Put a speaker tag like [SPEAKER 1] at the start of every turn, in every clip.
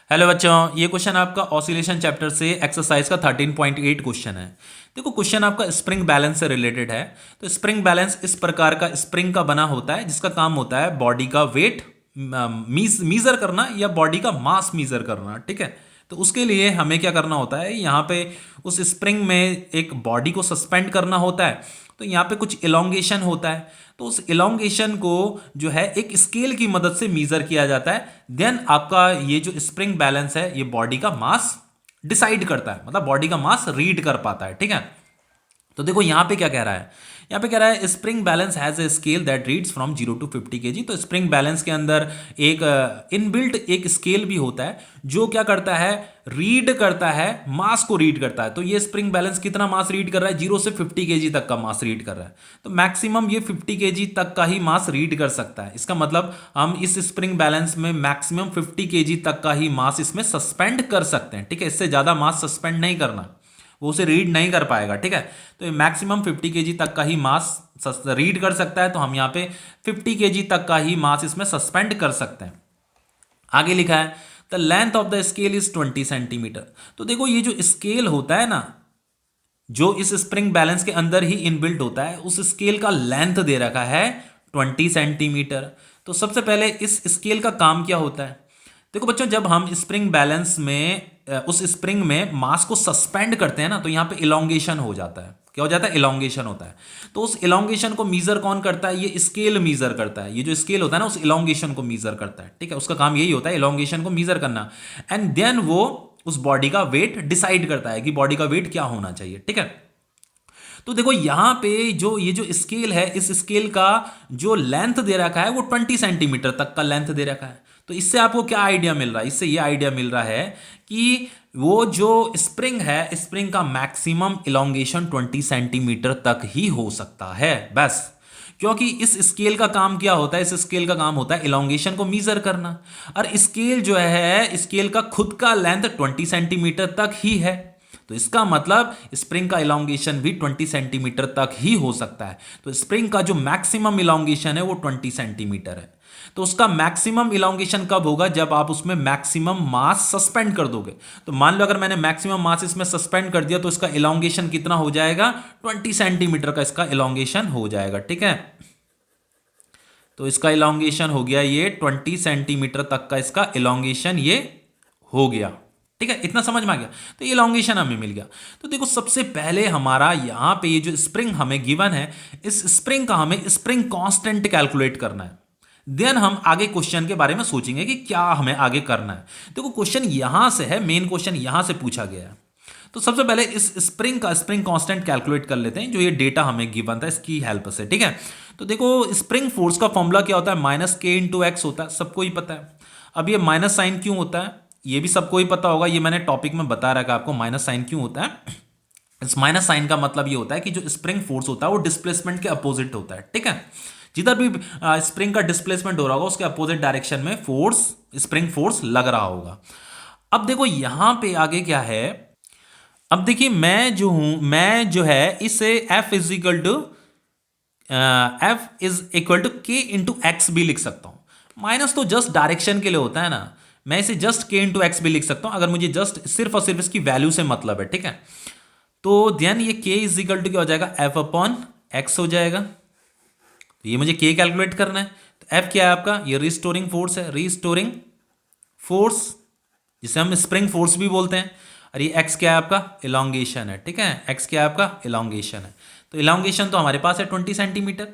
[SPEAKER 1] Hello बच्चों, ये question आपका ऑसिलेशन चैप्टर से एक्सरसाइज का 13.8 क्वेश्चन है। देखो क्वेश्चन आपका स्प्रिंग बैलेंस से रिलेटेड है। तो स्प्रिंग बैलेंस इस प्रकार का स्प्रिंग का बना होता है जिसका काम होता है बॉडी का वेट मीजर करना या बॉडी का मास मीजर करना। ठीक है, तो उसके लिए हमें क्या करना होता है, यहाँ पे उस स्प्रिंग में एक बॉडी को सस्पेंड करना होता है। तो यहाँ पे कुछ इलोंगेशन होता है, तो उस इलोंगेशन को जो है एक स्केल की मदद से मीजर किया जाता है। देन आपका ये जो स्प्रिंग बैलेंस है ये बॉडी का मास डिसाइड करता है, मतलब बॉडी का मास रीड कर पाता है। ठीक है, तो देखो यहां पे क्या कह रहा है, यहां पे कह रहा है spring balance has a scale that reads from 0 to 50 kg। तो स्प्रिंग बैलेंस के अंदर एक इनबिल्ट एक स्केल भी होता है जो क्या करता है, रीड करता है, मास को रीड करता है। तो ये स्प्रिंग बैलेंस कितना मास रीड कर रहा है, 0 से 50 kg तक का मास रीड कर रहा है। तो मैक्सिमम ये 50 kg तक का ही मास रीड कर सकता है। इसका मतलब हम इस स्प्रिंग बैलेंस में मैक्सिमम 50 kg तक का ही मास इसमें सस्पेंड कर सकते हैं। ठीक है, इससे ज्यादा मास सस्पेंड नहीं करना, वो उसे रीड नहीं कर पाएगा। ठीक है, तो ये मैक्सिमम 50 kg तक का ही मास रीड कर सकता है। तो हम यहाँ पे 50 kg तक का ही मास इसमें सस्पेंड कर सकते हैं। आगे लिखा है the length of the scale is 20 centimetre. तो देखो ये जो स्केल होता है ना, जो इस स्प्रिंग बैलेंस के अंदर ही इनबिल्ट होता है, उस स्केल का लेंथ दे रखा है 20 सेंटीमीटर। तो सबसे पहले इस स्केल का काम क्या होता है, देखो बच्चों, जब हम स्प्रिंग बैलेंस में उस स्प्रिंग में मास को सस्पेंड करते हैं ना, तो यहां पे इलोंगेशन हो जाता है। क्या हो जाता है, इलोंगेशन होता है। तो उस इलोंगेशन को मीजर कौन करता है, ये स्केल मीजर करता है। ये जो स्केल होता है ना, उस इलोंगेशन को मीजर करता है। ठीक है, उसका काम यही होता है, इलोंगेशन को मीजर करना। एंड देन वो उस बॉडी का वेट डिसाइड करता है कि बॉडी का वेट क्या होना चाहिए। ठीक है, तो देखो यहां पे जो ये जो स्केल है, इस स्केल का जो लेंथ दे रखा है वो 20 सेंटीमीटर तक का लेंथ दे रखा है। तो इससे आपको क्या आइडिया मिल रहा है, इससे ये आइडिया मिल रहा है कि वो जो स्प्रिंग है, स्प्रिंग का मैक्सिमम इलोंगेशन 20 सेंटीमीटर तक ही हो सकता है बस। क्योंकि इस स्केल का काम क्या होता है, इस स्केल का काम होता है इलोंगेशन को मीजर करना। और स्केल जो है, स्केल का खुद का लेंथ 20 सेंटीमीटर तक ही है। तो इसका मतलब स्प्रिंग का इलोंगेशन भी 20 सेंटीमीटर तक ही हो सकता है। तो स्प्रिंग का जो मैक्सिमम इलोंगेशन है वो 20 सेंटीमीटर है। तो उसका मैक्सिमम इलोंगेशन कब होगा, जब आप उसमें मैक्सिमम मास सस्पेंड कर दोगे। तो मान लो अगर मैंने मैक्सिमम मास इसमें सस्पेंड कर दिया तो इसका इलोंगेशन कितना हो जाएगा, 20 सेंटीमीटर का इसका इलोंगेशन हो जाएगा। ठीक है, तो इसका इलोंगेशन हो गया ये 20 सेंटीमीटर तक का इसका इलोंगेशन ये हो गया। ठीक है, इतना समझ में आ गया। तो ये इलोंगेशन हमें मिल गया। तो देखो सबसे पहले हमारा यहां पे ये जो स्प्रिंग हमें गिवन है, इस स्प्रिंग का हमें स्प्रिंग कांस्टेंट कैलकुलेट करना है। देन हम आगे क्वेश्चन के बारे में सोचेंगे कि क्या हमें आगे करना है। देखो क्वेश्चन यहां से है, मेन क्वेश्चन यहां से पूछा गया है। तो सबसे पहले इस स्प्रिंग का स्प्रिंग कांस्टेंट कैलकुलेट कर लेते हैं, जो ये डेटा हमें गिवन था इसकी हेल्प से। ठीक है, तो देखो स्प्रिंग फोर्स का फॉर्मूला क्या होता है, -k × x होता है, सबको ही पता है। अब ये माइनस साइन क्यों होता है, ये भी सबको ही पता होगा, ये मैंने टॉपिक में बता रखा है आपको माइनस साइन क्यों होता है। इस माइनस साइन का मतलब ये होता है कि जो स्प्रिंग फोर्स होता है वो डिस्प्लेसमेंट के अपोजिट होता है। ठीक है, जिधर भी स्प्रिंग का डिस्प्लेसमेंट हो रहा होगा उसके अपोजिट डायरेक्शन में फोर्स, स्प्रिंग फोर्स लग रहा होगा। अब देखो यहां पे आगे क्या है, अब देखिए मैं जो है इसे F k × x भी लिख सकता हूं। माइनस तो जस्ट डायरेक्शन के लिए होता है ना, मैं इसे जस्ट k × x भी लिख सकता हूं अगर मुझे जस्ट सिर्फ और सिर्फ इसकी वैल्यू से मतलब है। ठीक है, तो देन ये k क्या हो जाएगा, F/x हो जाएगा। तो ये मुझे k कैलकुलेट करना है। तो F क्या है आपका, ये रिस्टोरिंग फोर्स है, रिस्टोरिंग फोर्स, जिसे हम स्प्रिंग फोर्स भी बोलते हैं। और ये x क्या है आपका, इलोंगेशन है। ठीक है, x क्या है आपका, इलोंगेशन है। तो इलोंगेशन तो हमारे पास है 20 सेंटीमीटर।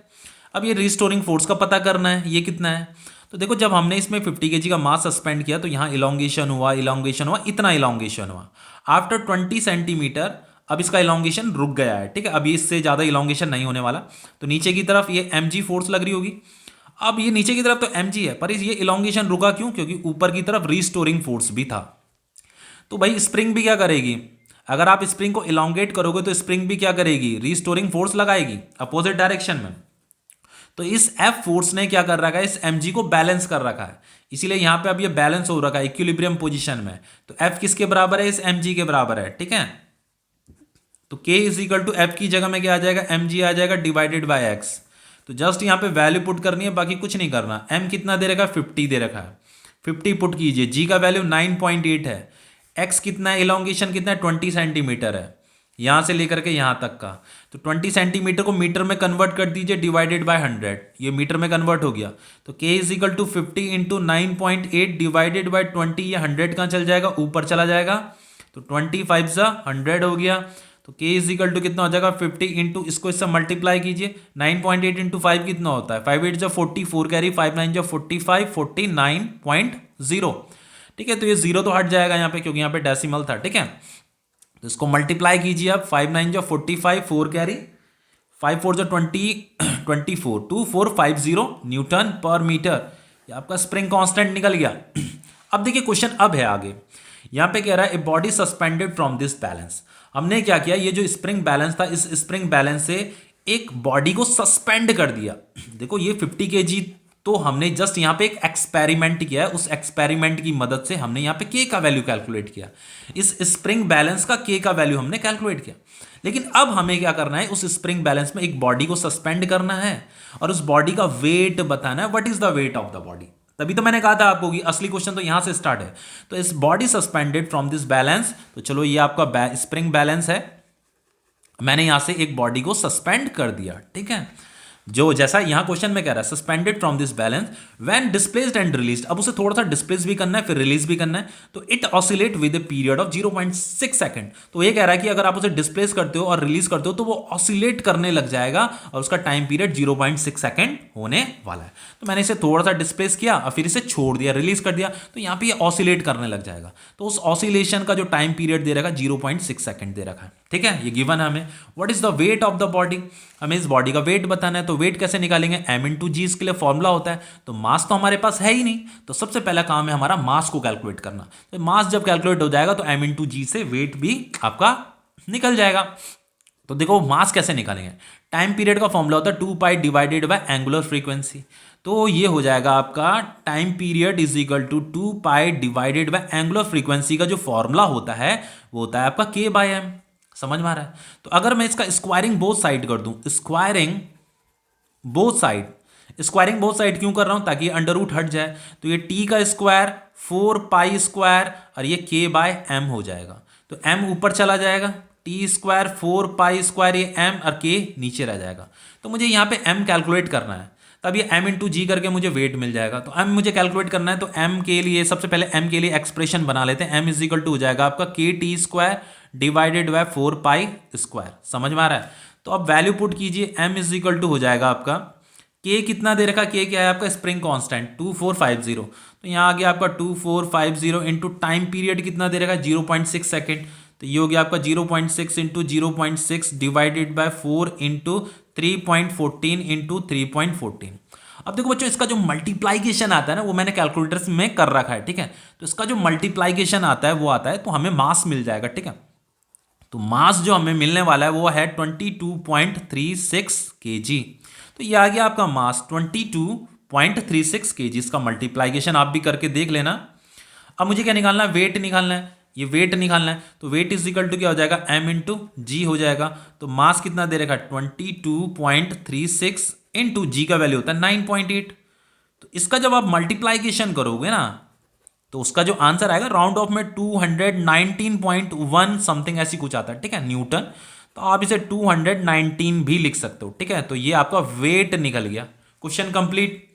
[SPEAKER 1] अब ये रिस्टोरिंग फोर्स का पता करना है, ये कितना है। तो देखो जब हमने इसमें 50 kg का मास सस्पेंड किया तो यहाँ इलोंगेशन हुआ, इलोंगेशन हुआ, इतना इलोंगेशन हुआ। आफ्टर 20 सेंटीमीटर अब इसका इलोंगेशन रुक गया है। ठीक है, अब इससे ज़्यादा इलोंगेशन नहीं होने वाला। तो नीचे की तरफ ये mg फोर्स लग रही होगी। अब ये नीचे की तरफ तो mg है, पर ये इलोंगेशन रुका क्यों, क्योंकि ऊपर की तरफ रिस्टोरिंग फोर्स भी था। तो भाई स्प्रिंग भी क्या करेगी, अगर आप स्प्रिंग को इलोंगेट करोगे तो स्प्रिंग भी क्या करेगी, रिस्टोरिंग फोर्स लगाएगी अपोजिट डायरेक्शन में। तो इस F फोर्स ने क्या कर रखा है, इस mg को बैलेंस कर रखा है, इसीलिए यहां पे अब ये बैलेंस हो रखा है इक्विलिब्रियम पोजीशन में। तो F किसके बराबर है, इस mg के बराबर है। ठीक है, तो k = F की जगह में क्या आ जाएगा, mg आ जाएगा डिवाइडेड बाय x। तो जस्ट यहां पे वैल्यू पुट करनी है, बाकी कुछ नहीं करना। m कितना दे रखा है, 50 दे रखा है। 50 पुट कीजिए, जी का वैल्यू 9.8 है, एक्स कितना है, इलोंगेशन कितना है 20 सेंटीमीटर है यहां से लेकर के यहां तक का, तो 20 सेंटीमीटर को मीटर में कन्वर्ट कर दीजिए डिवाइडेड बाय 100, ये मीटर में कन्वर्ट हो गया, तो k is equal to 50 into 9.8 divided by 20, ये 100 कहाँ चल जाएगा, ऊपर चला जाएगा, तो 25 सा 100 हो गया, तो k इज इक्वल टू कितना हो जाएगा 50 इंटू, इसको इससे मल्टीप्लाई कीजिए, 9.8 इंटू 5 कितना होता है, 5 8 जा 44 कैरी, 5 9 जा 45, 49.0, ठीक है, तो ये जीरो तो हट जाएगा यहाँ पे क्योंकि यहाँ पे डेसिमल था, ठीक है, तो इसको मल्टीप्लाई कीजिए आप, 5 9 जा 45, 4 कैरी, 5 4 जा 20, 24, 2450 न्यूटन पर मीटर, ये आपका स्प्रिंग कांस्टेंट निकल गया। अब देखिए क्वेश्चन अब है आगे, यहाँ पे कह रहा है a body suspended from this balance, हमने क्या किया, ये जो स्प्रिंग बैलेंस था, इस स्प्रिंग बैलेंस से एक बॉडी को सस्पेंड कर दिया। देखो ये 50 kg, तो हमने जस्ट यहाँ पे एक एक्सपेरिमेंट किया है, उस एक्सपेरिमेंट की मदद से हमने यहाँ पे के का वैल्यू कैलकुलेट किया, इस स्प्रिंग बैलेंस का के का वैल्यू हमने कैलकुलेट किया। लेकिन अब हमें क्या करना है, उस स्प्रिंग बैलेंस में एक बॉडी को सस्पेंड करना है और उस बॉडी का वेट बताना है, what is the weight of the body. तभी तो मैंने कहा था आपको कि असली क्वेश्चन तो यहां से स्टार्ट है। तो इस body suspended from this balance, तो चलो ये आपका स्प्रिंग बैलेंस है, मैंने यहां से एक बॉडी को सस्पेंड कर दिया, ठीक है, जो जैसा यहां क्वेश्चन में कह रहा है suspended from this balance when displaced and released, अब उसे थोड़ा सा डिस्प्लेस भी करना है फिर रिलीज भी करना है, तो it oscillate with a period of 0.6 second. तो ये कह रहा है कि अगर आप उसे डिस्प्लेस करते हो और रिलीज करते हो तो वो ऑसिलेट करने लग जाएगा और उसका टाइम पीरियड 0.6 सेकंड होने वाला है। तो मैंने इसे थोड़ा सा डिस्प्लेस किया और फिर इसे छोड़ दिया, रिलीज कर दिया, तो यहाँ पे ये ऑसिलेट करने लग जाएगा। तो उस ऑसिलेशन का जो टाइम पीरियड दे रखा है 0.6 सेकंड दे रखा है, ठीक है, ये गिवन है हमें। What is the weight of the body, हमें इस बॉडी का वेट बताना है, तो वेट कैसे निकालेंगे, m इंटू जी इसके लिए फॉर्मूला होता है, तो मास तो हमारे पास है ही नहीं, तो सबसे पहला काम है हमारा मास को कैलकुलेट करना। तो मास जब कैलकुलेट हो जाएगा तो m इंटू जी से वेट भी आपका निकल जाएगा। तो देखो मास कैसे निकालेंगे, टाइम पीरियड का फॉर्मूला होता है 2 pi divided by angular frequency, तो ये हो जाएगा आपका time period is equal to 2 pi divided by angular frequency का जो फॉर्मूला होता है वो होता है आपका k बाय m, समझ में आ रहा है। तो अगर मैं इसका स्क्वायरिंग बोथ साइड कर दूं, स्क्वायरिंग बोथ साइड क्यों कर रहा हूं, ताकि अंडर रूट हट जाए, तो ये t का स्क्वायर 4 पाई स्क्वायर और ये k बाय m हो जाएगा, तो m ऊपर चला जाएगा, t स्क्वायर 4 पाई स्क्वायर, ये m और k नीचे रह जाएगा। तो मुझे यहाँ पे m कैलकुलेट करना है, तब ये m इंटू जी करके मुझे वेट मिल जाएगा। तो m मुझे कैलकुलेट करना है, तो m के लिए सबसे पहले m के लिए एक्सप्रेशन बना लेते हैं, m इज इक्वल टू हो जाएगा आपका के T square divided by 4 pi square, समझ में आ रहा है। तो अब वैल्यू पुट कीजिए, m इज इक्वल टू हो जाएगा आपका k कितना दे रखा, k क्या है आपका स्प्रिंग कांस्टेंट 2450, तो यहाँ आ गया आपका 2450 इंटू टाइम पीरियड कितना दे रखा 0.6 सेकेंड, तो ये हो गया आपका 0.6 into 0.6 divided by 4 into 3.14 into 3.14। अब देखो बच्चों इसका जो मल्टीप्लाइकेशन आता है ना वो मैंने कैलकुलेटर्स में कर रखा है, ठीक है, तो इसका जो मल्टीप्लाइकेशन आता है वो आता है, तो हमें मास मिल जाएगा, ठीक है। तो मास जो हमें मिलने वाला है वो है 22.36 kg, तो ये आ गया आपका मास 22.36 kg, इसका मल्टीप्लाइकेशन आप भी करके देख लेना। अब मुझे क्या निकालना है, वेट निकालना है, ये वेट निकालना है, तो वेट इज इक्वल टू क्या हो जाएगा m इंटू जी हो जाएगा, तो मास कितना दे रखा 22.36 इंटू जी का वैल्यू होता है 9.8, तो इसका जब आप मल्टीप्लाइकेशन करोगे ना तो उसका जो आंसर आएगा राउंड ऑफ में 219.1 समथिंग ऐसी कुछ आता है, ठीक है, न्यूटन, तो आप इसे 219 भी लिख सकते हो, ठीक है। तो ये आपका वेट निकल गया, क्वेश्चन कंप्लीट।